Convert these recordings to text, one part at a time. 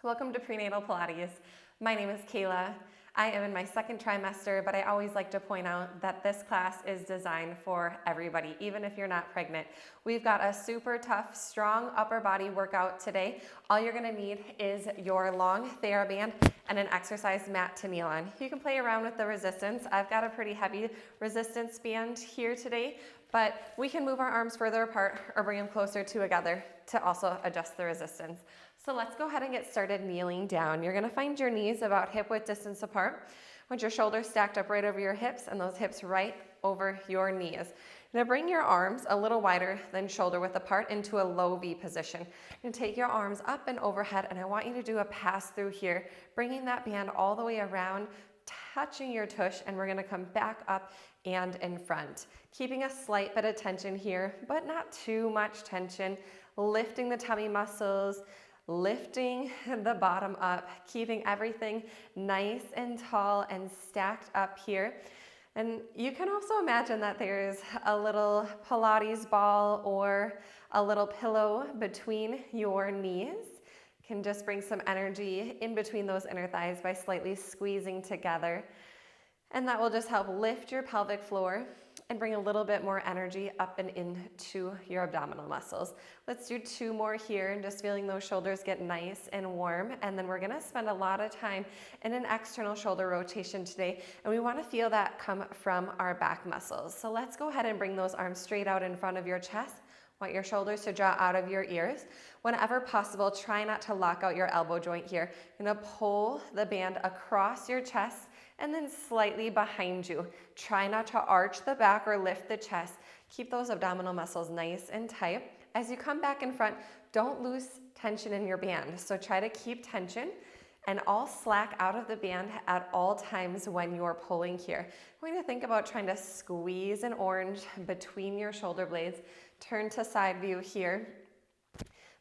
Welcome to Prenatal Pilates. My name is Kayla. I am in my second trimester, but I always like to point out that this class is designed for everybody, even if you're not pregnant. We've got a super tough, strong upper body workout today. All you're gonna need is your long TheraBand and an exercise mat to kneel on. You can play around with the resistance. I've got a pretty heavy resistance band here today, but we can move our arms further apart or bring them closer together to also adjust the resistance. So let's go ahead and get started kneeling down. You're gonna find your knees about hip width distance apart. Want your shoulders stacked up right over your hips and those hips right over your knees. Now bring your arms a little wider than shoulder width apart into a low V position. And take your arms up and overhead, and I want you to do a pass through here, bringing that band all the way around, touching your tush, and we're gonna come back up and in front. Keeping a slight bit of tension here, but not too much tension. Lifting the tummy muscles, lifting the bottom up, keeping everything nice and tall and stacked up here. And you can also imagine that there's a little Pilates ball or a little pillow between your knees. Can just bring some energy in between those inner thighs by slightly squeezing together. And that will just help lift your pelvic floor and bring a little bit more energy up and into your abdominal muscles. Let's do two more here, and just feeling those shoulders get nice and warm. And then we're gonna spend a lot of time in an external shoulder rotation today, and we wanna feel that come from our back muscles. So let's go ahead and bring those arms straight out in front of your chest. Want your shoulders to draw out of your ears. Whenever possible, try not to lock out your elbow joint here. You're gonna pull the band across your chest and then slightly behind you. Try not to arch the back or lift the chest. Keep those abdominal muscles nice and tight. As you come back in front, don't lose tension in your band. So try to keep tension and all slack out of the band at all times when you're pulling here. We're going to think about trying to squeeze an orange between your shoulder blades. Turn to side view here.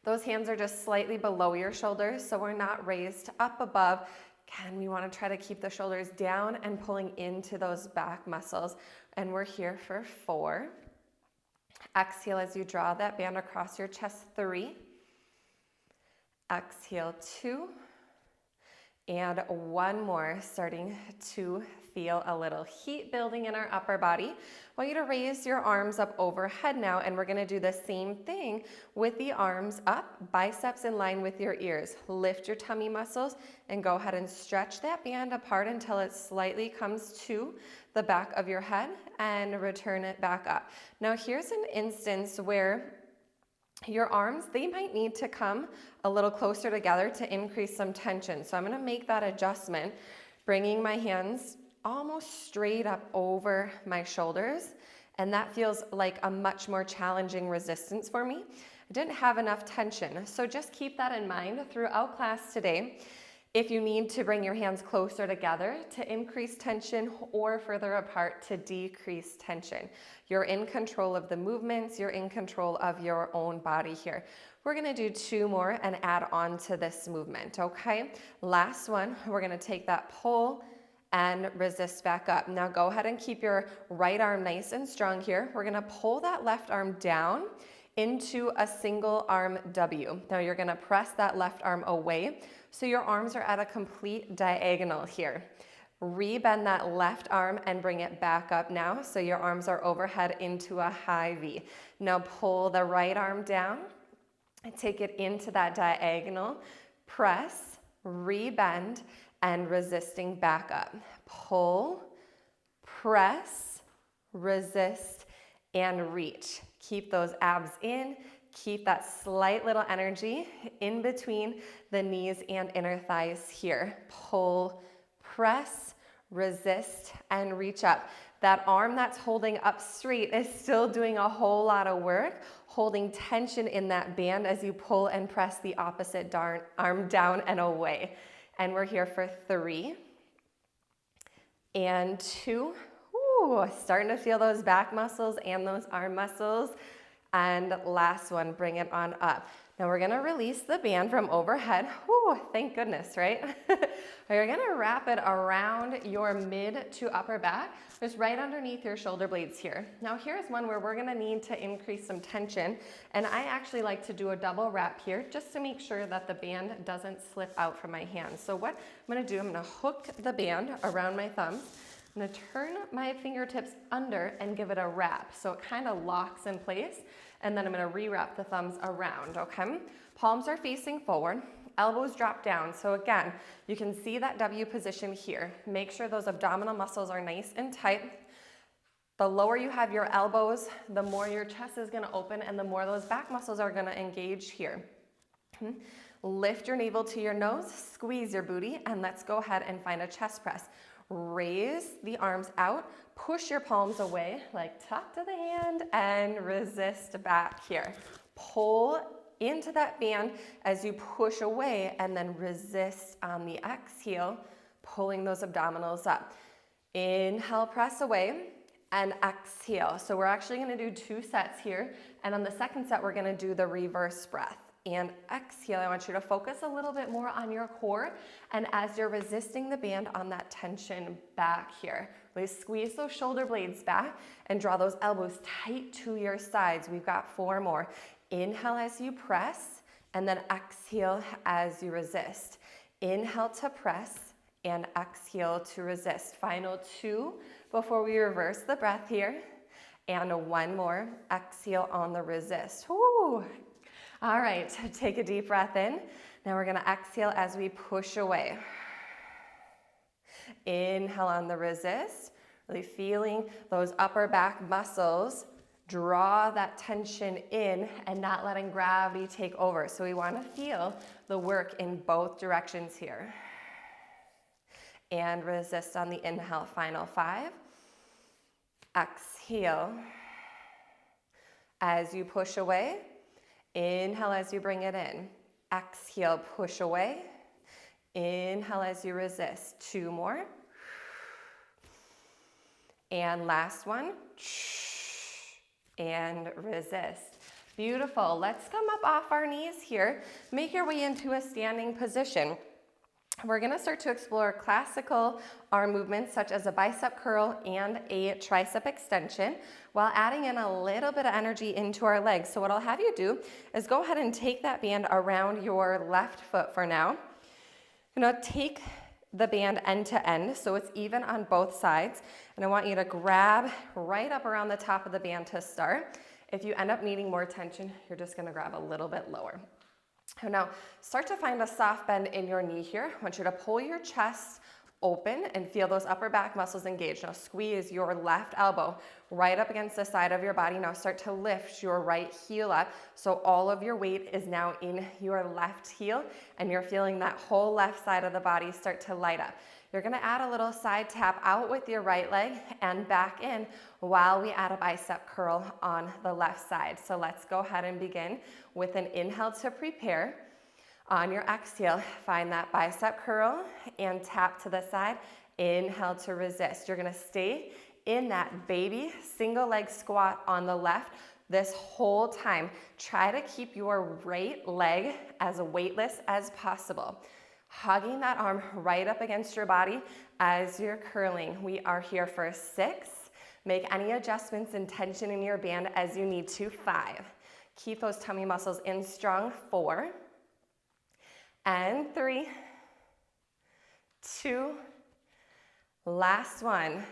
Those hands are just slightly below your shoulders, so we're not raised up above. Again, we want to try to keep the shoulders down and pulling into those back muscles. And we're here for 4. Exhale as you draw that band across your chest, 3. Exhale, 2. And 1 more, starting to feel a little heat building in our upper body. I want you to raise your arms up overhead now, and we're gonna do the same thing with the arms up, biceps in line with your ears. Lift your tummy muscles and go ahead and stretch that band apart until it slightly comes to the back of your head and return it back up. Now here's an instance where your arms, they might need to come a little closer together to increase some tension. So I'm gonna make that adjustment, bringing my hands almost straight up over my shoulders. And that feels like a much more challenging resistance for me. I didn't have enough tension. So just keep that in mind throughout class today. If you need to bring your hands closer together to increase tension or further apart to decrease tension. You're in control of the movements, you're in control of your own body here. We're gonna do 2 more and add on to this movement, okay? Last one, we're gonna take that pull and resist back up. Now go ahead and keep your right arm nice and strong here. We're gonna pull that left arm down into a single arm W. Now you're gonna press that left arm away so your arms are at a complete diagonal here. Rebend that left arm and bring it back up now so your arms are overhead into a high V. Now pull the right arm down and take it into that diagonal. Press, rebend, and resisting back up. Pull, press, resist, and reach. Keep those abs in. Keep that slight little energy in between the knees and inner thighs here. Pull, press, resist, and reach up. That arm that's holding up straight is still doing a whole lot of work, holding tension in that band as you pull and press the opposite arm down and away. And we're here for 3 and 2. Ooh, starting to feel those back muscles and those arm muscles. And last one, bring it on up. Now we're gonna release the band from overhead. Whew, thank goodness, right? You're gonna wrap it around your mid to upper back, just right underneath your shoulder blades here. Now here's one where we're gonna need to increase some tension, and I actually like to do a double wrap here just to make sure that the band doesn't slip out from my hands. So what I'm gonna do, I'm gonna hook the band around my thumbs. I'm gonna turn my fingertips under and give it a wrap so it kind of locks in place, and then I'm gonna re-wrap the thumbs around, okay? Palms are facing forward, elbows drop down. So again, you can see that W position here. Make sure those abdominal muscles are nice and tight. The lower you have your elbows, the more your chest is gonna open and the more those back muscles are gonna engage here. Lift your navel to your nose, squeeze your booty, and let's go ahead and find a chest press. Raise the arms out, push your palms away, like tuck to the hand, and resist back here. Pull into that band as you push away, and then resist on the exhale, pulling those abdominals up. Inhale, press away, and exhale. So we're actually gonna do 2 sets here, and on the second set, we're gonna do the reverse breath. And exhale, I want you to focus a little bit more on your core, and as you're resisting the band on that tension back here, really squeeze those shoulder blades back and draw those elbows tight to your sides. We've got 4 more. Inhale as you press, and then exhale as you resist. Inhale to press, and exhale to resist. Final 2 before we reverse the breath here, and 1 more. Exhale on the resist. Woo. All right, take a deep breath in. Now we're gonna exhale as we push away. Inhale on the resist, really feeling those upper back muscles draw that tension in and not letting gravity take over. So we wanna feel the work in both directions here. And resist on the inhale, final 5. Exhale as you push away. Inhale as you bring it in. Exhale, push away. Inhale as you resist. 2 more. And last one. And resist. Beautiful. Let's come up off our knees here. Make your way into a standing position. We're gonna start to explore classical arm movements such as a bicep curl and a tricep extension while adding in a little bit of energy into our legs. So what I'll have you do is go ahead and take that band around your left foot for now. You're gonna take the band end to end so it's even on both sides. And I want you to grab right up around the top of the band to start. If you end up needing more tension, you're just gonna grab a little bit lower. Now, start to find a soft bend in your knee here. I want you to pull your chest open and feel those upper back muscles engaged. Now squeeze your left elbow right up against the side of your body. Now start to lift your right heel up so all of your weight is now in your left heel and you're feeling that whole left side of the body start to light up. You're gonna add a little side tap out with your right leg and back in while we add a bicep curl on the left side. So let's go ahead and begin with an inhale to prepare. On your exhale, find that bicep curl and tap to the side. Inhale to resist. You're gonna stay in that baby single leg squat on the left this whole time. Try to keep your right leg as weightless as possible. Hugging that arm right up against your body as you're curling. We are here for 6. Make any adjustments and tension in your band as you need to. 5. Keep those tummy muscles in strong. 4. And 3. 2. Last one.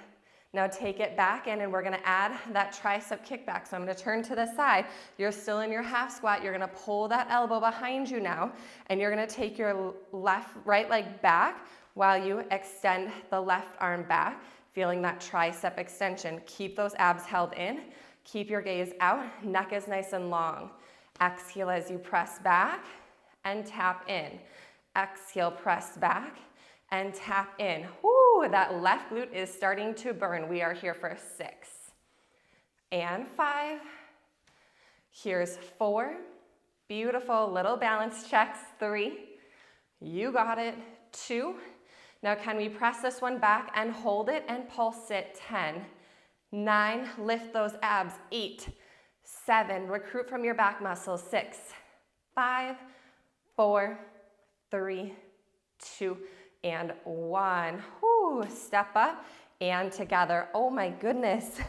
Now take it back in and we're gonna add that tricep kickback. So I'm gonna turn to the side. You're still in your half squat. You're gonna pull that elbow behind you now and you're gonna take your right leg back while you extend the left arm back, feeling that tricep extension. Keep those abs held in. Keep your gaze out. Neck is nice and long. Exhale as you press back and tap in. Exhale, press back and tap in. Whoo, that left glute is starting to burn. We are here for 6. And 5. Here's 4. Beautiful little balance checks. 3. You got it. 2. Now can we press this one back and hold it and pulse it? 10. 9. Lift those abs. 8. 7. Recruit from your back muscles. 6. 5, 4, 3, 2, and 1. Whew, step up and together. Oh my goodness.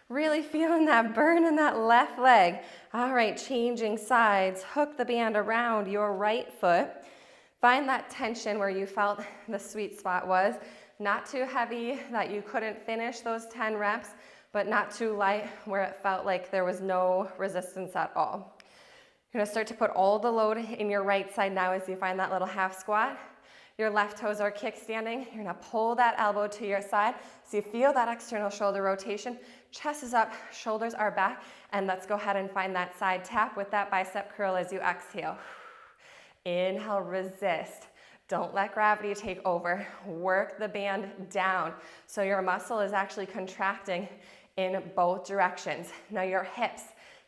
Really feeling that burn in that left leg. All right, changing sides. Hook the band around your right foot. Find that tension where you felt the sweet spot was. Not too heavy that you couldn't finish those 10 reps, but not too light where it felt like there was no resistance at all. You're gonna start to put all the load in your right side now as you find that little half squat. Your left toes are kickstanding. You're gonna pull that elbow to your side so you feel that external shoulder rotation. Chest is up, shoulders are back, and let's go ahead and find that side tap with that bicep curl as you exhale. Inhale, resist. Don't let gravity take over. Work the band down so your muscle is actually contracting in both directions. Now your hips,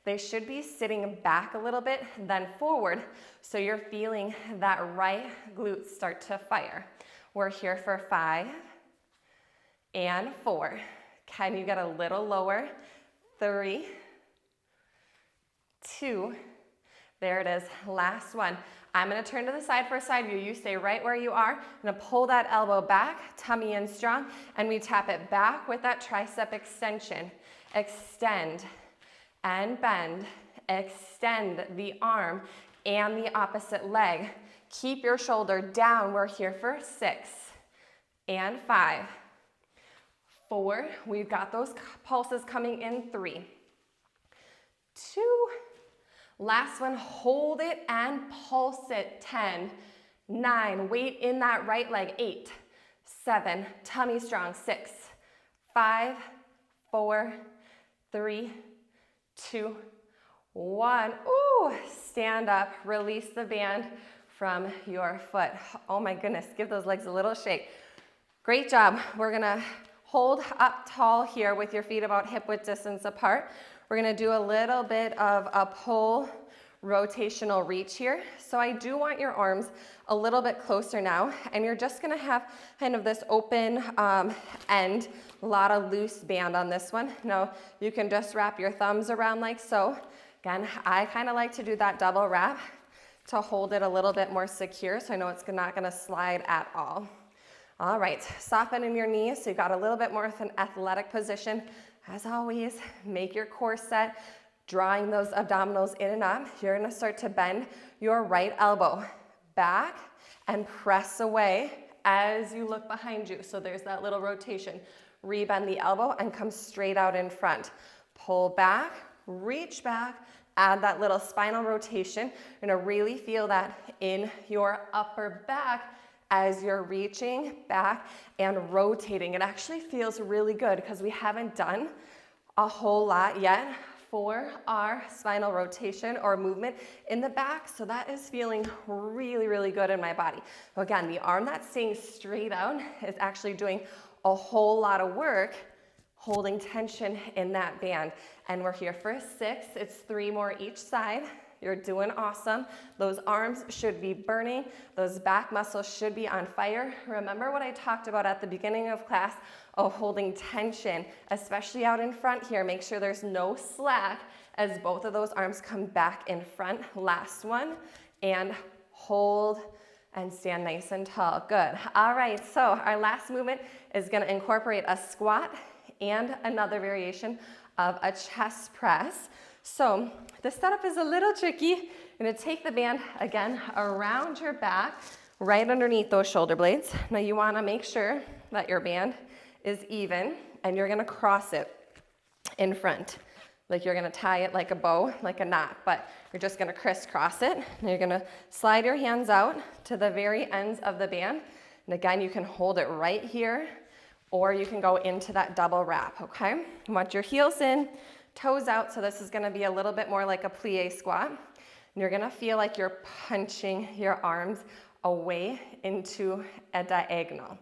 they should be sitting back a little bit, then forward, so you're feeling that right glute start to fire. We're here for 5 and 4. Can you get a little lower? 3, 2, there it is, last one. I'm gonna turn to the side for a side view. You stay right where you are. I'm gonna pull that elbow back, tummy in strong, and we tap it back with that tricep extension. Extend and bend, extend the arm and the opposite leg. Keep your shoulder down. We're here for 6 and 5, 4. We've got those pulses coming in. 3, 2. Last one, hold it and pulse it. 10, 9, weight in that right leg. 8, 7, tummy strong. 6, 5, 4, 3, 2, 1. Ooh, stand up, release the band from your foot. Oh my goodness, give those legs a little shake. Great job. We're gonna hold up tall here with your feet about hip width distance apart. We're gonna do a little bit of a pull rotational reach here. So I do want your arms a little bit closer now, and you're just gonna have kind of this open end, a lot of loose band on this one. Now you can just wrap your thumbs around like so. Again, I kind of like to do that double wrap to hold it a little bit more secure so I know it's not gonna slide at all. All right, soften in your knees so you've got a little bit more of an athletic position. As always, make your core set, drawing those abdominals in and up. You're gonna start to bend your right elbow back and press away as you look behind you. So there's that little rotation. Rebend the elbow and come straight out in front. Pull back, reach back, add that little spinal rotation. You're gonna really feel that in your upper back as you're reaching back and rotating. It actually feels really good because we haven't done a whole lot yet for our spinal rotation or movement in the back. So that is feeling really, really good in my body. So again, the arm that's staying straight out is actually doing a whole lot of work holding tension in that band. And we're here for 6. It's 3 more each side. You're doing awesome. Those arms should be burning. Those back muscles should be on fire. Remember what I talked about at the beginning of class of holding tension, especially out in front here. Make sure there's no slack as both of those arms come back in front. Last one, and hold and stand nice and tall. Good. All right, so our last movement is gonna incorporate a squat and another variation of a chest press. So the setup is a little tricky. You're gonna take the band, again, around your back, right underneath those shoulder blades. Now you wanna make sure that your band is even, and you're gonna cross it in front. Like you're gonna tie it like a bow, like a knot, but you're just gonna crisscross it. And you're gonna slide your hands out to the very ends of the band. And again, you can hold it right here, or you can go into that double wrap, okay? You want your heels in, toes out, so this is gonna be a little bit more like a plie squat. And you're gonna feel like you're punching your arms away into a diagonal.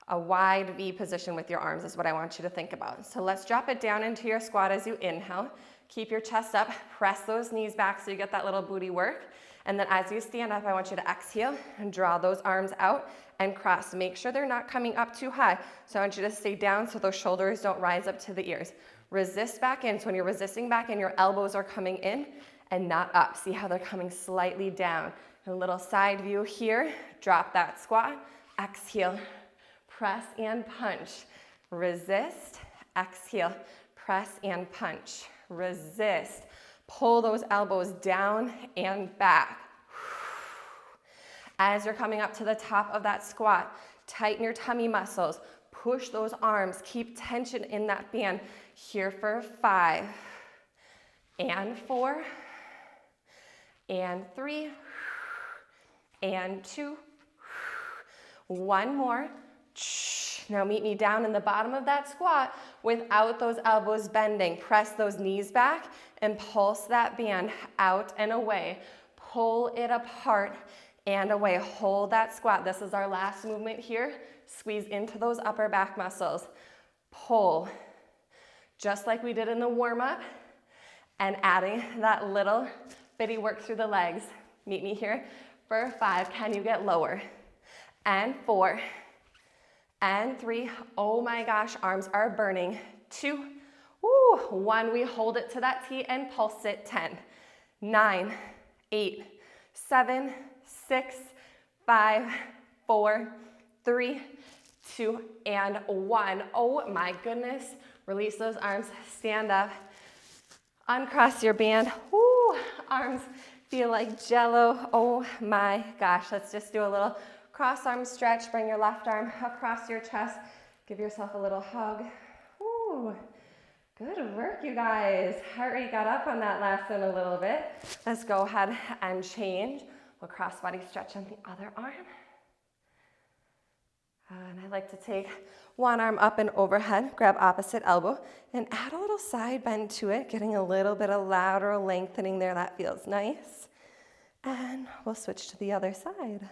A wide V position with your arms is what I want you to think about. So let's drop it down into your squat as you inhale. Keep your chest up, press those knees back so you get that little booty work. And then as you stand up, I want you to exhale and draw those arms out and cross. Make sure they're not coming up too high. So I want you to stay down so those shoulders don't rise up to the ears. Resist back in. So when you're resisting back in, your elbows are coming in and not up. See how they're coming slightly down. A little side view here. Drop that squat. Exhale. Press and punch. Resist. Exhale. Press and punch. Resist. Pull those elbows down and back. As you're coming up to the top of that squat, tighten your tummy muscles. Push those arms. Keep tension in that band. Here for 5, and 4, and 3, and 2. One more. Now meet me down in the bottom of that squat without those elbows bending. Press those knees back and pulse that band out and away. Pull it apart and away. Hold that squat. This is our last movement here. Squeeze into those upper back muscles. Pull, just like we did in the warm-up, and adding that little bitty work through the legs. Meet me here for 5. Can you get lower? And 4, and 3. Oh my gosh, arms are burning. 2, 1. We hold it to that T and pulse it. 10, 9, 8, 7, 6, 5, 4, 3, 2, and 1. Oh my goodness. Release those arms. Stand up. Uncross your band. Woo, arms feel like jello. Oh my gosh. Let's just do a little cross arm stretch. Bring your left arm across your chest. Give yourself a little hug. Woo. Good work, you guys. Heart rate got up on that last one a little bit. Let's go ahead and change. We'll cross body stretch on the other arm. And I like to take one arm up and overhead, grab opposite elbow, and add a little side bend to it, getting a little bit of lateral lengthening there. That feels nice. And we'll switch to the other side.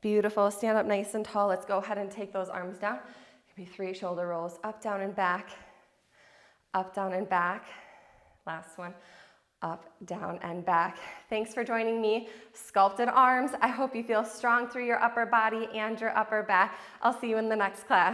Beautiful. Stand up nice and tall. Let's go ahead and take those arms down. Maybe 3 shoulder rolls, up, down, and back. Up, down, and back. Last one. Up, down, and back. Thanks for joining me. Sculpted arms. I hope you feel strong through your upper body and your upper back. I'll see you in the next class.